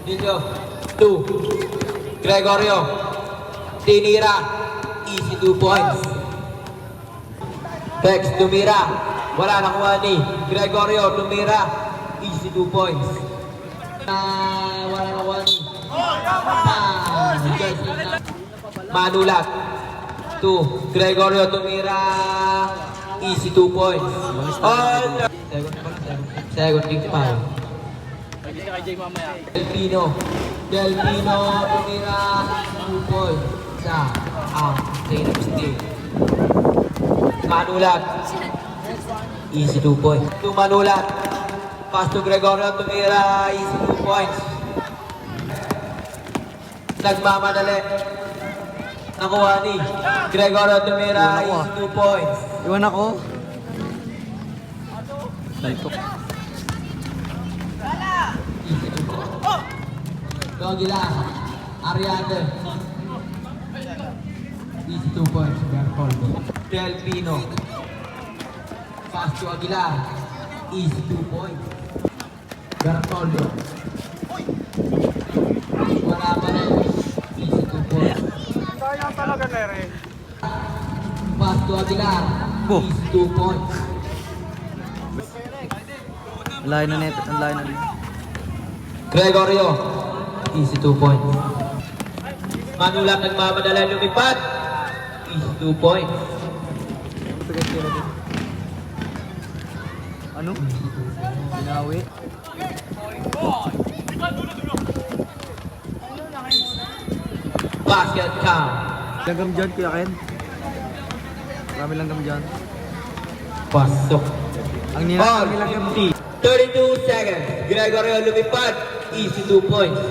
Nilio, 2. Gregorio, tinira, easy 2 points. Bex, tumira, wala nakuha ni Gregorio, tumira, easy 2 points. Wala nakuha ni Manulat, 2. Gregorio, tumira, easy 2 points. All second kick pa. Del Pino, tumira, 2 points. Sa ang train of steel. Manulat, easy 2 points. To Manulat, pass to Gregorio, tumira, easy 2 points. Nagmamadali. Nakuha ni Gregorio, tumira, easy 2 points. Iwan ako. Saltok. Dogila, Ariadne. Easy 2 points, Bertoldo. Del Pino. Pass to Aguilar. Easy 2 points. Bertoldo. Wala pa rin. Easy 2 points. Sayang talaga, Nere. Pass to Aguilar. Easy 2 points. Ang layo na neto. Ang layo na neto. Gregorio. Easy 2 points. Manulat nagmamadala lumipad. Easy 2 points. Ano? Binawi. Basket count. Langgam dyan, Kuya Ken. Marami langgam dyan. Pasok. Ang nila, ang nilanggam. 32 seconds. Gregorio lumipad. Easy 2 points.